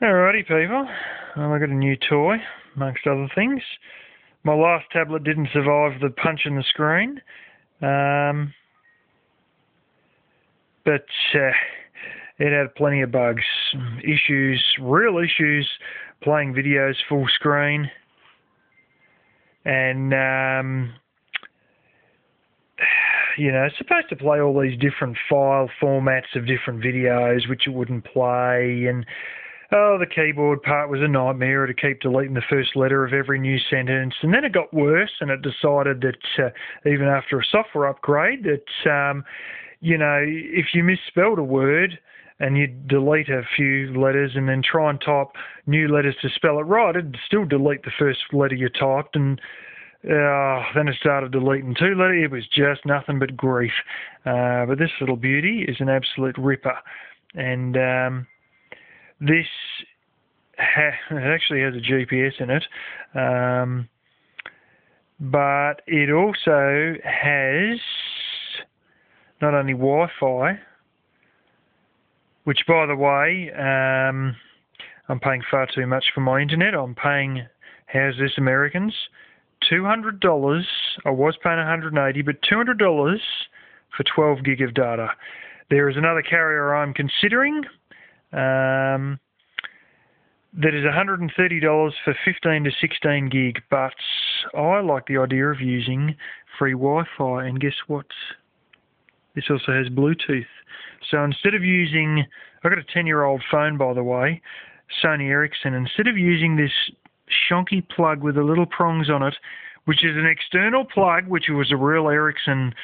Alrighty, people. Well, I got a new toy, amongst other things. My last tablet didn't survive the punch in the screen, but it had plenty of bugs, issues, real issues, playing videos full screen, and it's supposed to play all these different file formats of different videos, which it wouldn't play, and the keyboard part was a nightmare to keep deleting the first letter of every new sentence. And then it got worse, and it decided that even after a software upgrade, that, if you misspelled a word and you delete a few letters and then try and type new letters to spell it right, it'd still delete the first letter you typed, and then it started deleting two letters. It was just nothing but grief. But this little beauty is an absolute ripper. And this it actually has a GPS in it, but it also has not only Wi-Fi, which, by the way, I'm paying far too much for my internet. I'm paying, how's this, Americans, $200. I was paying $180, but $200 for 12 gig of data. There is another carrier I'm considering. That is $130 for 15 to 16 gig, but I like the idea of using free Wi-Fi, and guess what? This also has Bluetooth. So instead of using, I've got a 10-year-old phone, by the way, Sony Ericsson. Instead of using this shonky plug with the little prongs on it, which is an external plug, which was a real Ericsson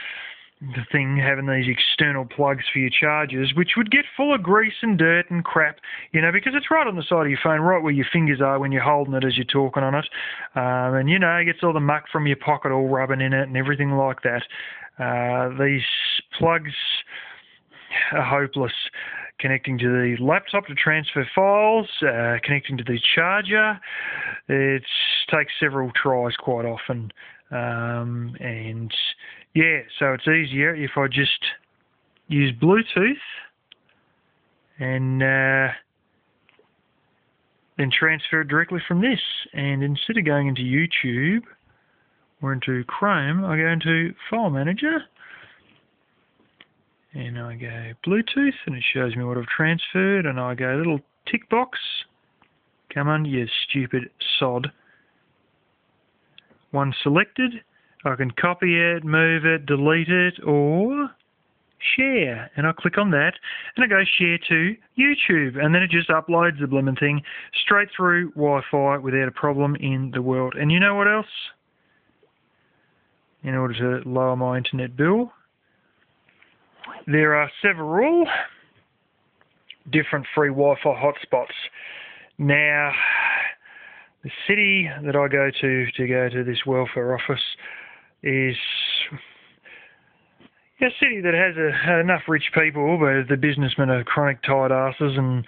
thing, having these external plugs for your chargers, which would get full of grease and dirt and crap, because it's right on the side of your phone, right where your fingers are when you're holding it as you're talking on it. And, it gets all the muck from your pocket all rubbing in it and everything like that. These plugs are hopeless. Connecting to the laptop to transfer files, connecting to the charger, it takes several tries quite often. And yeah, so it's easier if I just use Bluetooth and then transfer it directly from this. And instead of going into YouTube or into Chrome, I go into File Manager and I go Bluetooth, and it shows me what I've transferred, and I go little tick box. Come on, you stupid sod. One selected. I can copy it, move it, delete it, or share. And I click on that, and I go share to YouTube. And then it just uploads the blooming thing straight through Wi-Fi without a problem in the world. And you know what else? In order to lower my internet bill, there are several different free Wi-Fi hotspots. Now, the city that I go to this welfare office is a city that has enough rich people, but the businessmen are chronic tired asses and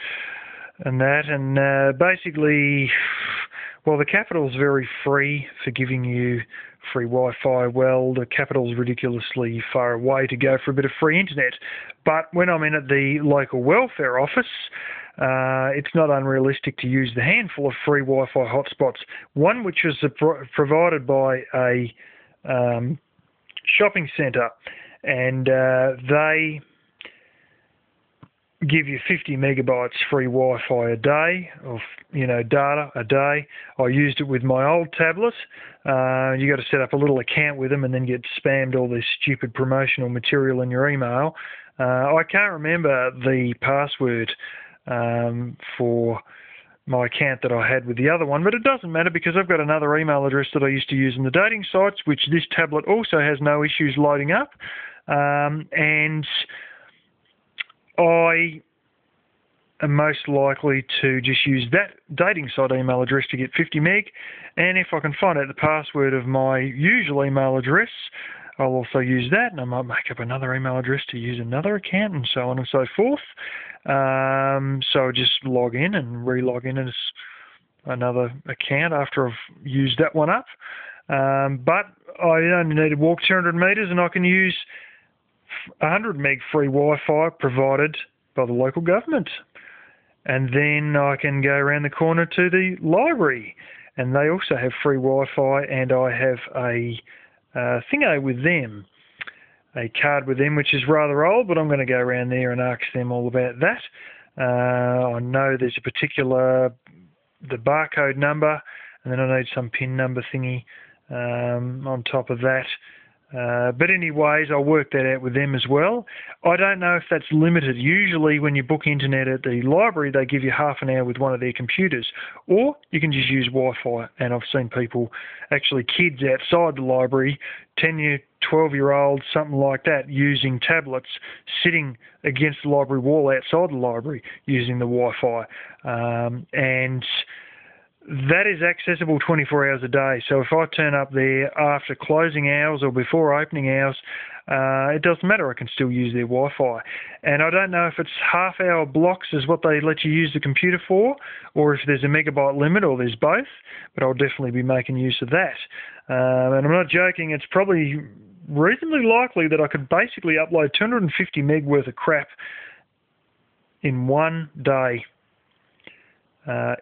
that. And basically, well, the capital's very free for giving you free Wi-Fi. Well, the capital's ridiculously far away to go for a bit of free internet. But when I'm in at the local welfare office, it's not unrealistic to use the handful of free Wi-Fi hotspots. One which was provided by a shopping centre, and they give you 50 megabytes free Wi-Fi a day of data a day. I used it with my old tablet. You got to set up a little account with them and then get spammed all this stupid promotional material in your email. I can't remember the password for my account that I had with the other one, but it doesn't matter because I've got another email address that I used to use in the dating sites, which this tablet also has no issues loading up. And I am most likely to just use that dating site email address to get 50 meg, and if I can find out the password of my usual email address, I'll also use that, and I might make up another email address to use another account, and so on and so forth. So I just log in and re-log in as another account after I've used that one up. But I only need to walk 200 metres, and I can use 100 meg free Wi-Fi provided by the local government. And then I can go around the corner to the library, and they also have free Wi-Fi, and I have a thingo with them, a card with them, which is rather old, but I'm going to go around there and ask them all about that. I know there's a particular, the barcode number, and then I need some PIN number thingy on top of that. But anyways, I'll work that out with them as well. I don't know if that's limited. Usually when you book internet at the library, they give you half an hour with one of their computers, or you can just use Wi-Fi. And I've seen people, actually kids outside the library, 10-year, 12-year-olds, something like that, using tablets, sitting against the library wall outside the library using the Wi-Fi. And that is accessible 24 hours a day. So if I turn up there after closing hours or before opening hours, it doesn't matter. I can still use their Wi-Fi. And I don't know if it's half-hour blocks is what they let you use the computer for, or if there's a megabyte limit, or there's both. But I'll definitely be making use of that. And I'm not joking. It's probably reasonably likely that I could basically upload 250 meg worth of crap in one day.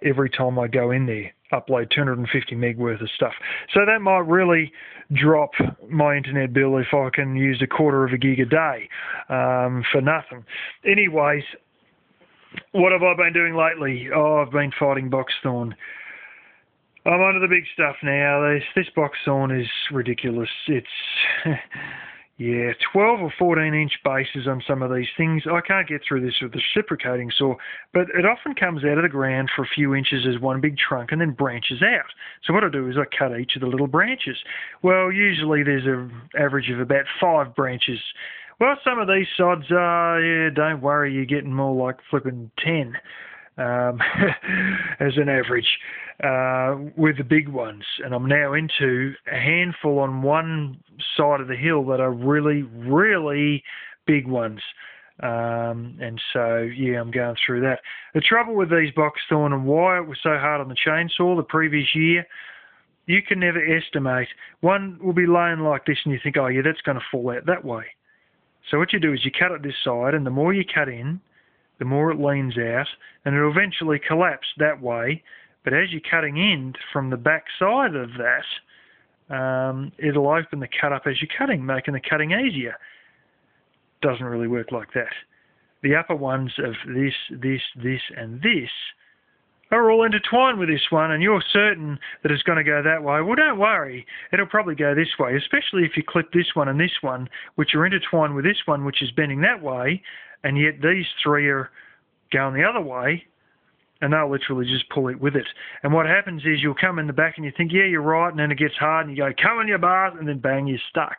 Every time I go in there, upload 250 meg worth of stuff. So that might really drop my internet bill if I can use 1/4 gig a day for nothing. Anyways, what have I been doing lately? Oh, I've been fighting boxthorn. I'm onto the big stuff now. This boxthorn is ridiculous. It's... yeah, 12 or 14-inch bases on some of these things. I can't get through this with the reciprocating saw, but it often comes out of the ground for a few inches as one big trunk and then branches out. So what I do is I cut each of the little branches. Well, usually there's an average of about 5 branches. Well, some of these sods are, yeah, don't worry, you're getting more like flipping 10 as an average with the big ones. And I'm now into a handful on one side of the hill that are really, really big ones. And so, yeah, I'm going through that. The trouble with these boxthorn and why it was so hard on the chainsaw the previous year, you can never estimate. One will be laying like this and you think, oh, yeah, that's going to fall out that way. So what you do is you cut it this side, and the more you cut in, the more it leans out, and it'll eventually collapse that way. But as you're cutting in from the back side of that, it'll open the cut up as you're cutting, making the cutting easier. Doesn't really work like that. The upper ones of this, and this are all intertwined with this one, and you're certain that it's going to go that way. Well, don't worry. It'll probably go this way, especially if you clip this one and this one, which are intertwined with this one, which is bending that way, and yet these 3 are going the other way, and they'll literally just pull it with it. And what happens is you'll come in the back and you think, yeah, you're right, and then it gets hard, and you go, come on your bar, and then bang, you're stuck.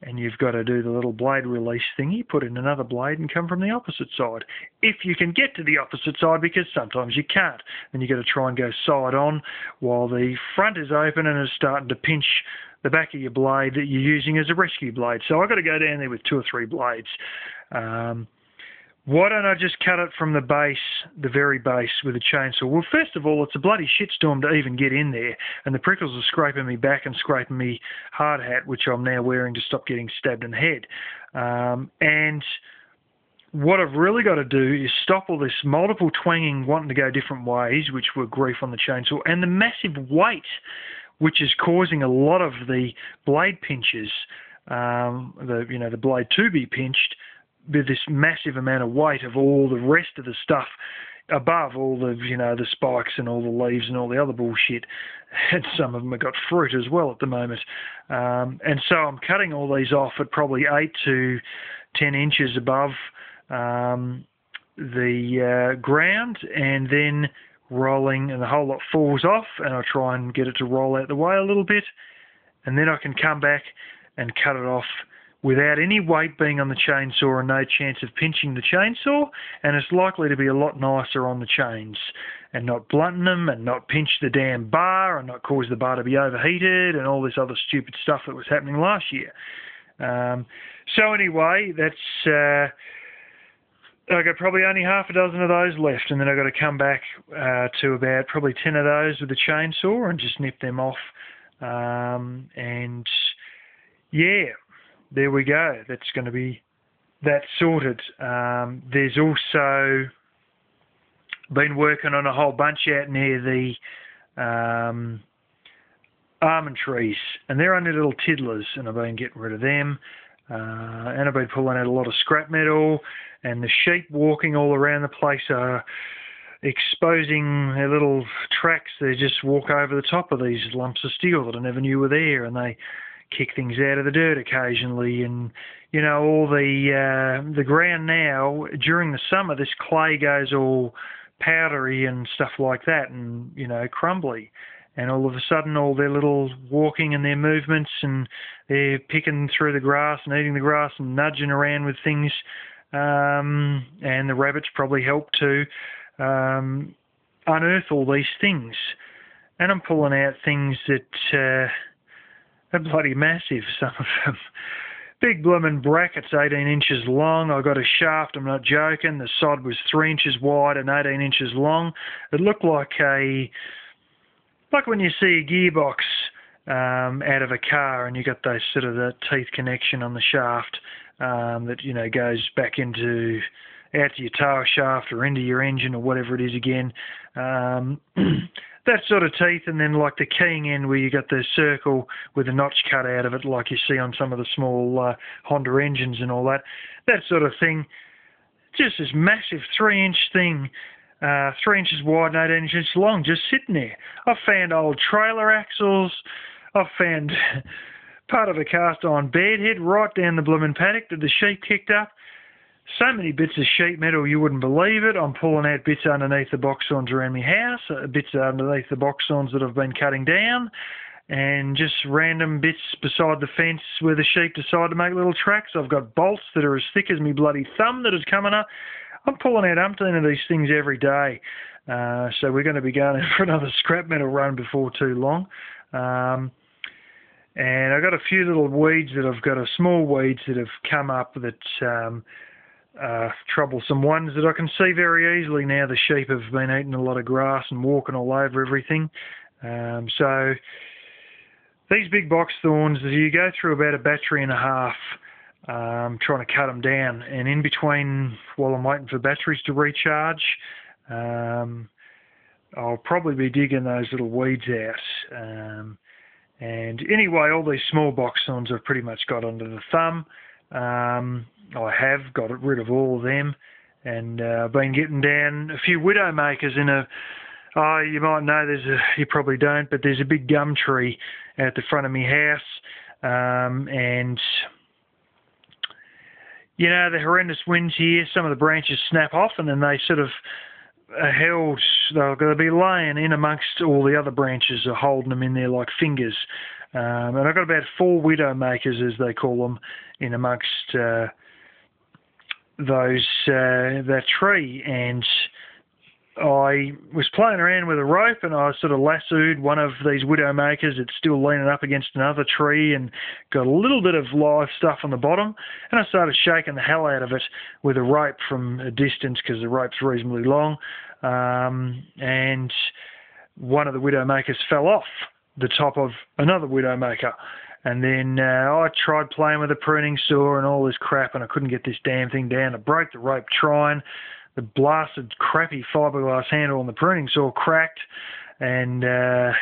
And you've got to do the little blade release thingy, put in another blade and come from the opposite side. If you can get to the opposite side, because sometimes you can't. Then you've got to try and go side on while the front is open and is starting to pinch the back of your blade that you're using as a rescue blade. So I've got to go down there with 2 or 3 blades. Why don't I just cut it from the base, the very base, with a chainsaw? Well, first of all, it's a bloody shitstorm to even get in there, and the prickles are scraping me back and scraping me hard hat, which I'm now wearing to stop getting stabbed in the head. And what I've really got to do is stop all this multiple twanging, wanting to go different ways, which were grief on the chainsaw, and the massive weight, which is causing a lot of the blade pinches, the blade to be pinched, with this massive amount of weight of all the rest of the stuff above, all the, the spikes and all the leaves and all the other bullshit. And some of them have got fruit as well at the moment. And so I'm cutting all these off at probably 8 to 10 inches above the ground, and then rolling, and the whole lot falls off, and I try and get it to roll out the way a little bit, and then I can come back and cut it off without any weight being on the chainsaw and no chance of pinching the chainsaw, and it's likely to be a lot nicer on the chains and not blunten them and not pinch the damn bar and not cause the bar to be overheated and all this other stupid stuff that was happening last year. So anyway, that's... I've got probably only half a dozen of those left, and then I've got to come back to about probably 10 of those with the chainsaw and just nip them off. And yeah, there we go. That's going to be that sorted. There's also Been working on a whole bunch out near the almond trees, and they're only little tiddlers, and I've been getting rid of them. And I've been pulling out a lot of scrap metal, and the sheep walking all around the place are exposing their little tracks. They just walk over the top of these lumps of steel that I never knew were there, and they kick things out of the dirt occasionally. And you know, all the ground now during the summer, this clay goes all powdery and stuff like that, and you know, crumbly. And all of a sudden, all their little walking and their movements, and they're picking through the grass and eating the grass and nudging around with things. And the rabbits probably help to unearth all these things. And I'm pulling out things that are bloody massive, some of them. Big blooming brackets, 18 inches long. I got a shaft, I'm not joking. The sod was 3 inches wide and 18 inches long. It looked like when you see a gearbox out of a car, and you got those sort of the teeth connection on the shaft that, you know, goes back out to your tail shaft or into your engine or whatever it is again. That sort of teeth, and then like the keying end where you got the circle with a notch cut out of it, like you see on some of the small Honda engines and all that. That sort of thing. Just this massive 3-inch thing. 3 inches wide and 18 inches long, just sitting there. I've found old trailer axles. I've found part of a cast iron bed head right down the blooming paddock that the sheep kicked up. So many bits of sheet metal you wouldn't believe it. I'm pulling out bits underneath the boxthorns around my house, bits underneath the boxthorns that I've been cutting down, and just random bits beside the fence where the sheep decide to make little tracks. I've got bolts that are as thick as my bloody thumb that is coming up. I'm pulling out umpteen of these things every day. So we're going to be going for another scrap metal run before too long. And I've got a few little weeds that I've got, small weeds that have come up that troublesome ones that I can see very easily now. The sheep have been eating a lot of grass and walking all over everything. So these big boxthorns, you go through about a battery and a half trying to cut them down, and in between, while I'm waiting for batteries to recharge, I'll probably be digging those little weeds out. And anyway, all these small boxthorns I've pretty much got under the thumb. I have got rid of all of them, and I've been getting down a few widowmakers in you might know, you probably don't, but there's a big gum tree at the front of my house, and you know, the horrendous winds here, some of the branches snap off, and then they sort of are held, they're going to be laying in amongst all the other branches, are holding them in there like fingers. And I've got about 4 widowmakers, as they call them, in amongst that tree. And I was playing around with a rope, and I sort of lassoed one of these widowmakers that's still leaning up against another tree and got a little bit of live stuff on the bottom, and I started shaking the hell out of it with a rope from a distance because the rope's reasonably long, and one of the widowmakers fell off the top of another widowmaker. And then I tried playing with a pruning saw and all this crap, and I couldn't get this damn thing down. I broke the rope trying. The blasted crappy fiberglass handle on the pruning saw cracked, and I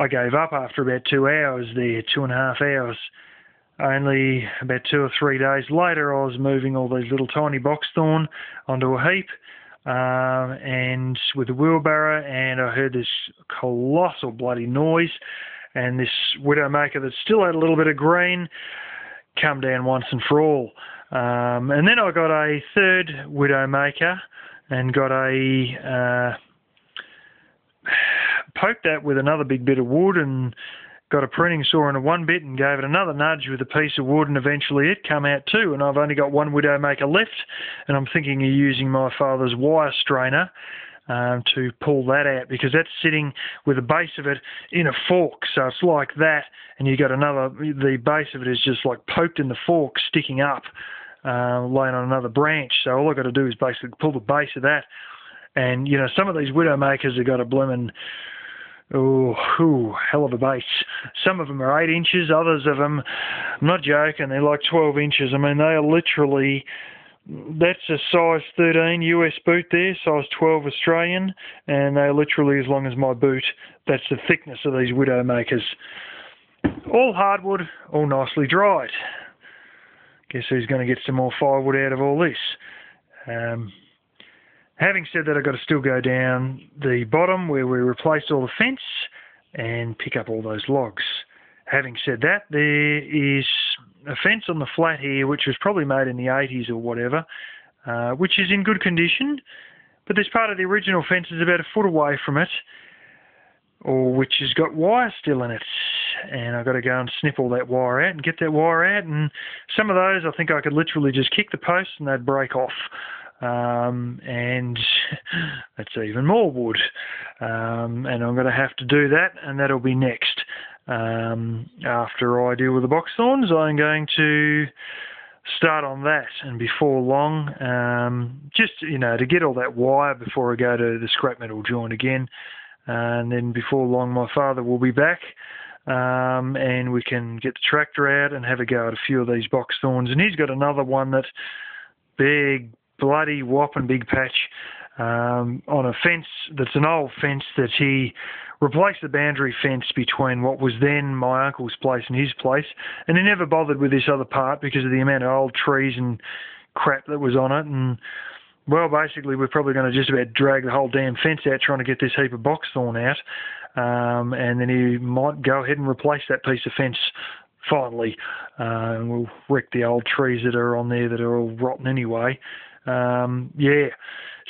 gave up after about 2 hours there, 2.5 hours. Only about 2 or 3 days later, I was moving all these little tiny boxthorn onto a heap, and with a wheelbarrow, and I heard this colossal bloody noise, and this widowmaker that still had a little bit of green come down once and for all. And then I got a third widowmaker and got poked that with another big bit of wood, and got a pruning saw into one bit and gave it another nudge with a piece of wood, and eventually it come out too. And I've only got one widowmaker left, and I'm thinking of using my father's wire strainer to pull that out, because that's sitting with the base of it in a fork, so it's like that, and you got the base of it is just like poked in the fork, sticking up, laying on another branch. So all I've got to do is basically pull the base of that. And you know, some of these widowmakers have got a blooming hell of a base. Some of them are 8 inches, others of them, I'm not joking, they're like 12 inches. I mean, they are literally That's a size 13 US boot there, size 12 Australian, and they're literally as long as my boot. That's the thickness of these Widowmakers. All hardwood, all nicely dried. Guess who's going to get some more firewood out of all this? Having said that, I've got to still go down the bottom where we replaced all the fence and pick up all those logs. Having said that, there is a fence on the flat here which was probably made in the 80s or whatever, which is in good condition, but there's part of the original fence is about a foot away from it, or which has got wire still in it, and I've got to go and snip all that wire out and get that wire out, and some of those I think I could literally just kick the posts and they'd break off. And that's even more wood, and I'm going to have to do that, and that'll be next. After I deal with the boxthorns, I'm going to start on that, and before long, just to get all that wire before I go to the scrap metal joint again, and then before long my father will be back, and we can get the tractor out and have a go at a few of these boxthorns. And he's got another one that big, bloody whopping big patch on a fence that's an old fence that he replaced the boundary fence between what was then my uncle's place and his place, and he never bothered with this other part because of the amount of old trees and crap that was on it. And well, basically we're probably going to just about drag the whole damn fence out trying to get this heap of boxthorn out, and then he might go ahead and replace that piece of fence finally, and we'll wreck the old trees that are on there that are all rotten anyway. Yeah,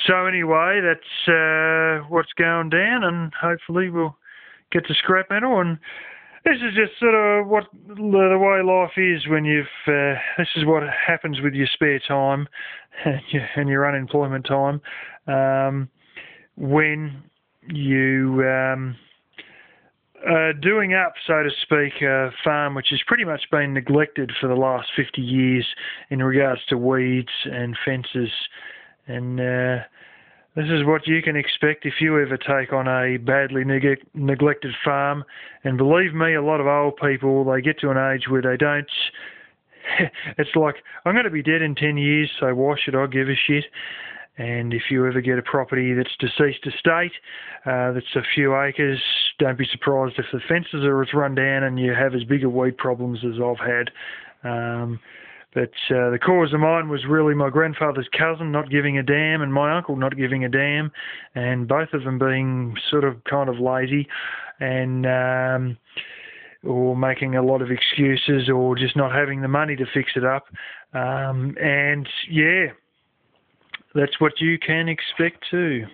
so anyway, that's what's going down, and hopefully we'll get to scrap metal. And this is just sort of what the way life is when this is what happens with your spare time and your unemployment time, when you doing up, so to speak, a farm which has pretty much been neglected for the last 50 years in regards to weeds and fences. And this is what you can expect if you ever take on a badly neglected farm. And believe me, a lot of old people, they get to an age where they don't... It's like, I'm going to be dead in 10 years, so why should I give a shit? And if you ever get a property that's deceased estate, that's a few acres, don't be surprised if the fences are run down and you have as big a weed problems as I've had. But the cause of mine was really my grandfather's cousin not giving a damn and my uncle not giving a damn, and both of them being sort of kind of lazy and or making a lot of excuses or just not having the money to fix it up. And yeah, that's what you can expect too.